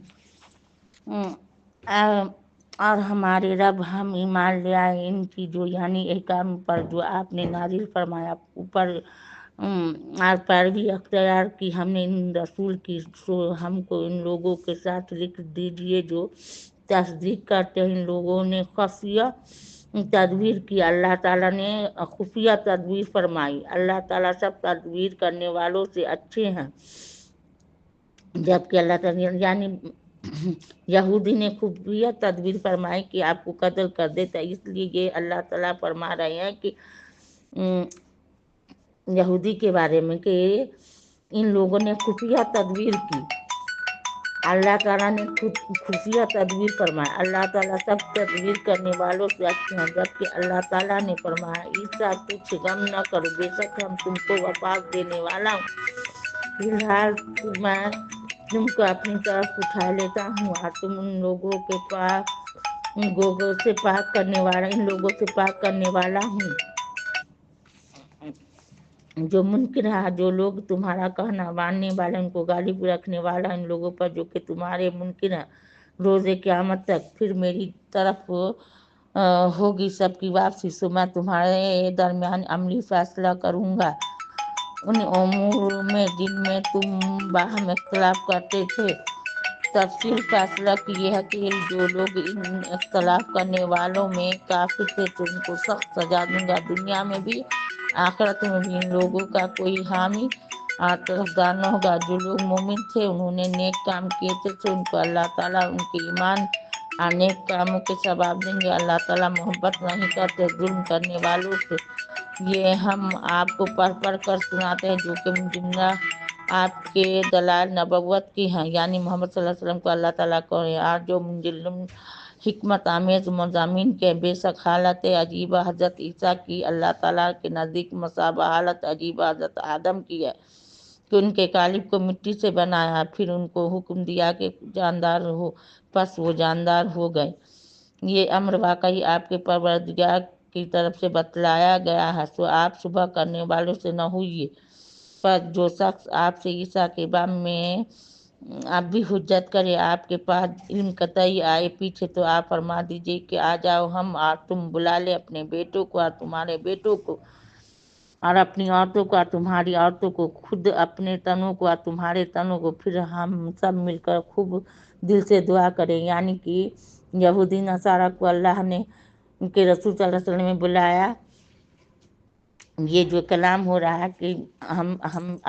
اور ہمارے رب ہم ایمان لے آئے ان کی جو یعنی احکام پر جو آپ نے نازل فرمایا اوپر اور پیروی اختیار کی ہم نے ان رسول کی، سو ہم کو ان لوگوں کے ساتھ لکھ دیجیے جو تصدیق کرتے ہیں۔ ان لوگوں نے خفیہ تدبیر کی، اللہ تعالیٰ نے خفیہ تدبیر فرمائی۔ اللہ تعالیٰ سب تدبیر کرنے والوں سے اچھے ہیں، جبکہ اللہ تعالیٰ یعنی یہودی نے خفیہ تدبیر فرمائی کہ آپ کو قتل کر دیتا۔ اس لیے یہ اللہ تعالیٰ فرما رہے ہیں کہ یہودی کے بارے میں کہ ان لوگوں نے خفیہ تدبیر کی، اللہ تعالیٰ نے خفیہ تدبیر فرمایا۔ اللہ تعالیٰ سب تدبیر کرنے والوں سے اچھے ہیں، جبکہ اللہ تعالیٰ نے فرمایا عیسیٰ کچھ غم نہ کرو، بے شک ہم تم کو وفات دینے والا ہوں، فی الحال میں تم کو اپنی طرف اٹھا لیتا ہوں اور تم ان لوگوں سے پاک کرنے والا ہوں جو منکر ہے، جو لوگ تمہارا کہنا ماننے والے ان کو غالب رکھنے والا ان لوگوں پر جو کہ تمہارے منکر ہیں روز قیامت تک۔ پھر میری طرف ہوگی سب کی واپسی، سو میں تمہارے درمیان عملی فیصلہ کروں گا ان امور میں جن میں تم باہم اختلاف کرتے تھے۔ تفصیل فیصلہ کی یہ ہے کہ جو لوگ ان اختلاف کرنے والوں میں کافر تھے تو ان کو سخت سزا دوں گا، دنیا میں بھی آخرت میں بھی۔ ان لوگوں کا کوئی حامی اور طرفدار نہ ہوگا۔ جو لوگ مومن تھے انہوں نے نیک کام کیے تھے تو ان کو اللہ تعالیٰ ان کے ایمان اور نیک کاموں کے ثواب دیں گے۔ اللہ تعالیٰ محبت نہیں کرتے ظلم کرنے والوں سے۔ یہ ہم آپ کو پڑھ کر سناتے ہیں جو کہ جملہ آپ کے دلائل نبوت کی ہیں، یعنی محمد صلی اللہ علیہ وسلم کو اللہ تعالیٰ کو اور جو منجل حکمت آمیز مضامین کے۔ بے شک حالت عجیبہ حضرت عیسیٰ کی اللہ تعالیٰ کے نزدیک مصابہ حالت عجیبہ حضرت آدم کی ہے کہ ان کے قالب کو مٹی سے بنایا، پھر ان کو حکم دیا کہ جاندار ہو، پس وہ جاندار ہو گئے۔ یہ امر واقعی آپ کے پروردگار کی طرف سے بتلایا گیا ہے، سو آپ شبہ کرنے والوں سے نہ ہوئیے۔ پر جو شخص آپ سے عیسیٰ کے بارے میں اب بھی حجت کرے، آپ کے پاس علم قطعی آئے پیچھے، تو آپ فرما دیجیے کہ آ جاؤ ہم اور تم بلا لے اپنے بیٹوں کو اور تمہارے بیٹوں کو اور اپنی عورتوں کو اور تمہاری عورتوں کو، خود اپنے تنوں کو اور تمہارے تنوں کو، پھر ہم سب مل کر خوب دل سے دعا کریں۔ یعنی کہ یہودی نصارہ کو اللہ نے ان کے رسول صلی اللہ علیہ وسلم نے بلایا۔ یہ جو کلام ہو رہا ہے کہ ہم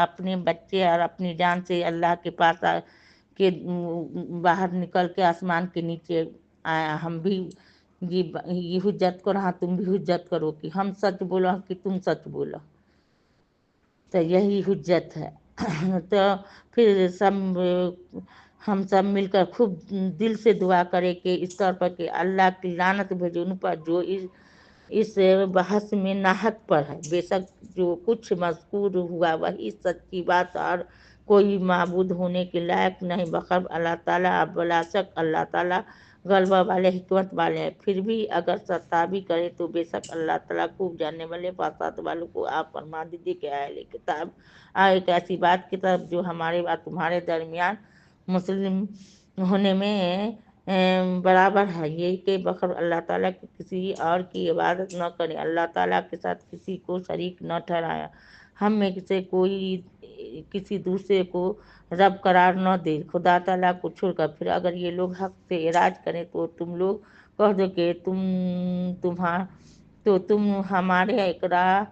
اپنے بچے اور اپنی جان سے اللہ کے پاس کے باہر نکل کے آسمان کے نیچے آیا، ہم بھی یہ حجت کرو، ہاں تم بھی حجت کرو کہ ہم سچ بولو کہ تم سچ بولو، تو یہی حجت ہے۔ تو پھر ہم سب مل کر خوب دل سے دعا کرے کہ اس طور پر کہ اللہ کی لعنت بھیجے ان پر جو اس بحث میں ناحق پر ہے۔ بے شک جو کچھ مذکور ہوا وہی سچی بات اور کوئی معبود ہونے کے لائق نہیں بخب اللہ تعالیٰ۔ بلا شک اللہ تعالیٰ غلبہ والے حکمت والے ہیں۔ پھر بھی اگر ستابی کرے تو بے شک اللہ تعالیٰ خوب جاننے والے فساد والوں کو آپ فرما دیجیے کہ اہل کتاب ایک ایسی بات کی طرف جو ہمارے اور تمہارے درمیان مسلم ہونے میں برابر ہے، یہ کہ بخب اللہ تعالیٰ کی کسی اور کی عبادت نہ کریں، اللہ تعالیٰ کے ساتھ کسی کو شریک نہ ٹھہرایا، ہم میں سے کوئی کسی دوسرے کو رب قرار نہ دے خدا تعالیٰ کو چھوڑ کر۔ پھر اگر یہ لوگ حق سے اعراض کریں تو تم لوگ کہہ دو کہ تم ہمارے اقرار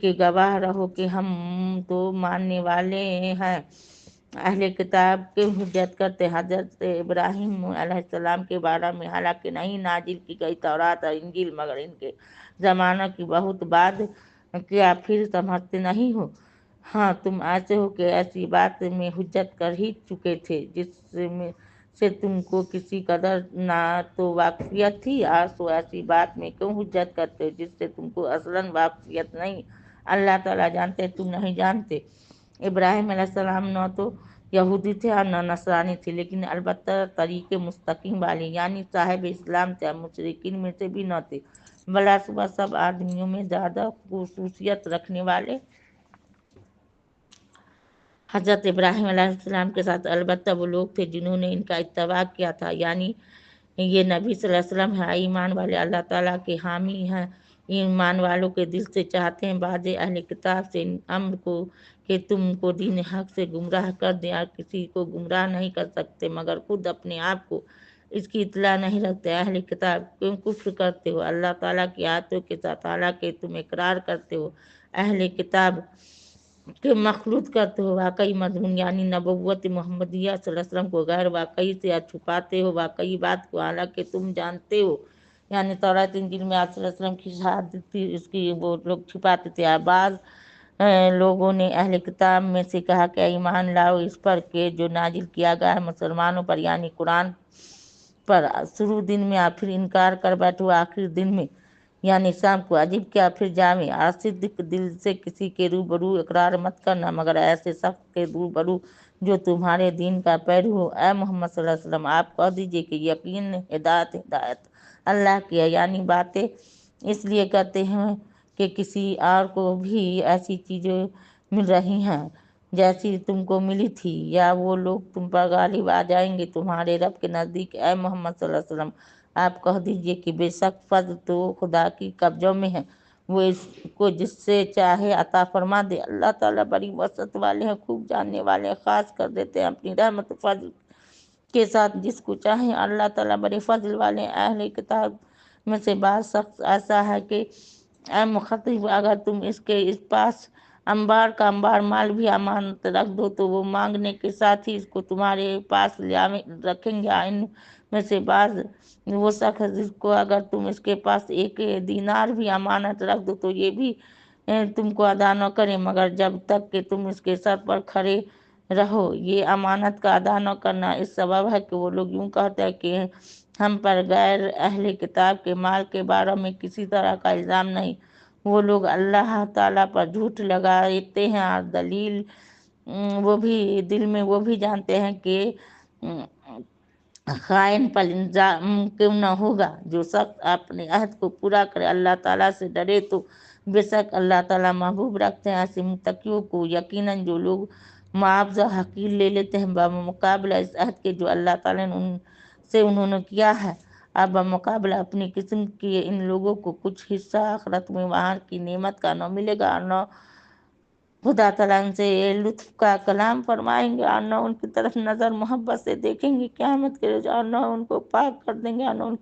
کے گواہ رہو کہ ہم تو ماننے والے ہیں۔ اہل کتاب کے حجت کرتے حضرت ابراہیم علیہ السلام کے بارے میں، حالانکہ نہیں نازل کی گئی تورات اور انجیل مگر ان کے زمانہ کی بہت بعد، کیا پھر سمجھتے نہیں ہو؟ ہاں تم ایسے ہو کہ ایسی بات میں حجت کر ہی چکے تھے سے تم کو کسی قدر نہ تو واقفیت تھی، آج تو ایسی بات میں کیوں حجت کرتے ہو جس سے تم کو اصلاً واقفیت نہیں؟ اللہ تعالیٰ جانتے تم نہیں جانتے۔ ابراہیم علیہ السلام نہ تو یہودی تھے اور نہ نصرانی تھے، لیکن البتہ طریق مستقیم والے یعنی صاحب اسلام تھے، مشرکین میں سے بھی نہ تھے، بلاسبہ سب آدمیوں میں زیادہ خصوصیت رکھنے والے حضرت ابراہیم علیہ السلام کے ساتھ البتہ وہ لوگ تھے جنہوں نے ان کا اتباع کیا تھا، یعنی یہ نبی صلی اللہ علیہ وسلم ہے، ایمان والے اللہ تعالیٰ کے حامی ہیں، ایمان والوں کے دل سے چاہتے ہیں بعض اہل کتاب سے امر کو کہ تم کو دین حق سے گمراہ کر دیں، اور کسی کو گمراہ نہیں کر سکتے مگر خود اپنے آپ کو، اس کی اطلاع نہیں رکھتے۔ اہل کتاب کیوں کفر کرتے ہو اللہ تعالیٰ کی آیتوں کے ساتھ، حالانکہ تم اقرار کرتے ہو اہل کتاب کہ مخلوط کرتے ہو واقعی مضمون یعنی نبوت محمدیہ صلی اللہ علیہ وسلم کو غیر واقعی سے چھپاتے ہو واقعی بات کو، حالانکہ تم جانتے ہو یعنی تورات انجیل میں آپ صلی اللہ علیہ وسلم کی شہادت تھی، اس کی وہ لوگ چھپاتے تھے۔ بعض لوگوں نے اہل کتاب میں سے کہا کہ ایمان لاؤ اس پر کہ جو نازل کیا گیا ہے مسلمانوں پر یعنی قرآن پر، شروع دن میں اور پھر انکار کر بیٹھو آخر دن میں یعنی شام کو، عجیب کیا پھر جامع اور صدق دل سے کسی کے روبرو اقرار مت کرنا مگر ایسے شخص کے روبرو جو تمہارے دین کا پیرو ہو۔ اے محمد صلی اللہ علیہ وسلم آپ کہہ دیجئے کہ یقین ہدایت اللہ کی ہے، یعنی باتیں اس لیے کرتے ہیں کہ کسی اور کو بھی ایسی چیزیں مل رہی ہیں جیسی تم کو ملی تھی، یا وہ لوگ تم پر غالب آ جائیں گے تمہارے رب کے نزدیک۔ اے محمد صلی اللہ علیہ وسلم آپ کہہ دیجئے کہ بے شک فضل تو خدا کی قبضوں میں ہے، وہ اس کو جس سے چاہے عطا فرما دے۔ اللہ تعالیٰ بڑی وسعت والے ہیں، خوب جاننے والے ہیں، خاص کر دیتے ہیں اپنی رحمت و فضل کے ساتھ جس کو چاہیں۔ اللہ تعالیٰ بڑے فضل والے ہیں۔ اہل کتاب میں سے بعض شخص ایسا ہے کہ اے مخاطب اگر تم اس کے اس پاس انبار کا انبار مال بھی امانت رکھ دو تو وہ مانگنے کے ساتھ ہی اس کو تمہارے پاس رکھیں گے۔ ان میں سے بعض وہ شخص جس کو اگر تم اس کے پاس ایک دینار بھی امانت رکھ دو تو یہ بھی تم کو ادا نہ کریں مگر جب تک کہ تم اس کے سر پر کھڑے رہو۔ یہ امانت کا ادا نہ کرنا اس سبب ہے کہ وہ لوگ یوں کہتے ہیں کہ ہم پر غیر اہل کتاب کے مال کے بارے میں کسی طرح کا الزام نہیں۔ وہ لوگ اللہ تعالیٰ پر جھوٹ لگاتے ہیں اور وہ بھی دل میں وہ بھی جانتے ہیں کہ خائن پر الزام کیوں نہ ہوگا۔ جو شخص اپنے عہد کو پورا کرے اللہ تعالیٰ سے ڈرے تو بے شک اللہ تعالیٰ محبوب رکھتے ہیں ایسے متقیوں کو۔ یقیناً جو لوگ معاوضہ حقیر لے لیتے ہیں بمقابلہ اس عہد کے جو اللہ تعالیٰ نے ان سے انہوں نے کیا ہے، اب بمقابلہ اپنی قسم کے ان لوگوں کو کچھ حصہ آخرت میں وہاں کی نعمت کا نہ ملے گا، اور نہ خدا تعالیٰ ان سے لطف کا کلام فرمائیں گے، اور نہ ان کی طرف نظر محبت سے دیکھیں گے قیامت کے روز، اور نہ ان کو پاک کر دیں گے، اور نہ ان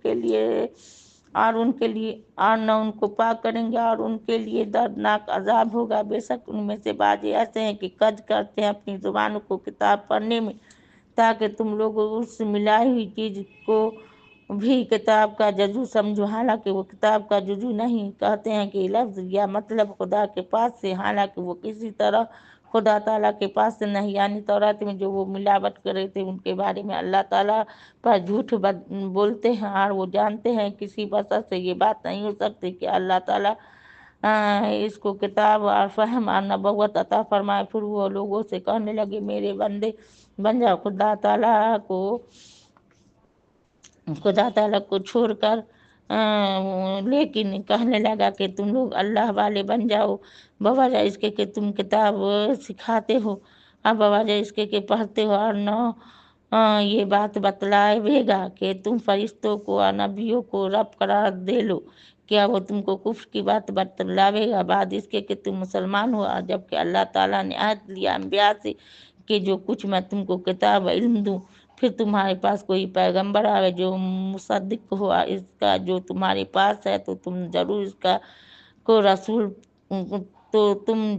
کے لیے دردناک عذاب ہوگا۔ بے شک ان میں سے بعض ایسے ہیں کہ کج کرتے ہیں اپنی زبانوں کو کتاب پڑھنے میں تاکہ تم لوگ اس ملائی ہوئی چیز کو بھی کتاب کا جزو سمجھو حالانکہ وہ کتاب کا جزو نہیں۔ کہتے ہیں کہ لفظ یا مطلب خدا کے پاس سے حالانکہ وہ کسی طرح خدا تعالیٰ کے پاس سے نہیں، یعنی تورات میں جو وہ ملاوٹ کرے تھے ان کے بارے میں اللہ تعالیٰ پر جھوٹ بولتے ہیں، اور وہ جانتے ہیں کسی بشر سے یہ بات نہیں ہو سکتی کہ اللہ تعالیٰ اس کو کتاب اور فہم اور نبوت عطا فرمائے۔ پھر وہ لوگوں سے کہنے لگے میرے بندے بن جاؤ خدا تعالیٰ کو چھوڑ کر، لیکن کہنے لگا کہ تم لوگ اللہ والے بن جاؤ بوجہ اس کے کہ تم کتاب سکھاتے ہو اور بوجہ اس کے کہ پڑھتے ہو، اور نہ یہ بات بتلائے گا کہ تم فرشتوں کو اور نبیوں کو رب قرار دے لو، کیا وہ تم کو کفر کی بات بتلاوے گا بعد اس کے کہ تم مسلمان ہو؟ اور جب کہ اللہ تعالیٰ نے عہد لیا انبیاء سے کہ جو کچھ میں تم کو کتاب علم دوں، پھر تمہارے پاس کوئی پیغمبر آئے جو مصدق ہو اس کا جو تمہارے پاس ہے تو تم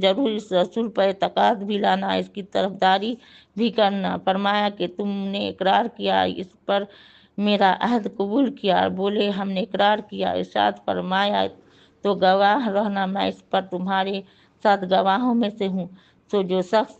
ضرور اس رسول پر اعتقاد بھی لانا، اس کی طرفداری بھی کرنا۔ فرمایا کہ تم نے اقرار کیا اس پر میرا عہد قبول کیا اور بولے ہم نے اقرار کیا۔ ارشاد فرمایا تو گواہ رہنا میں اس پر تمہارے ساتھ گواہوں میں سے ہوں۔ سو جو شخص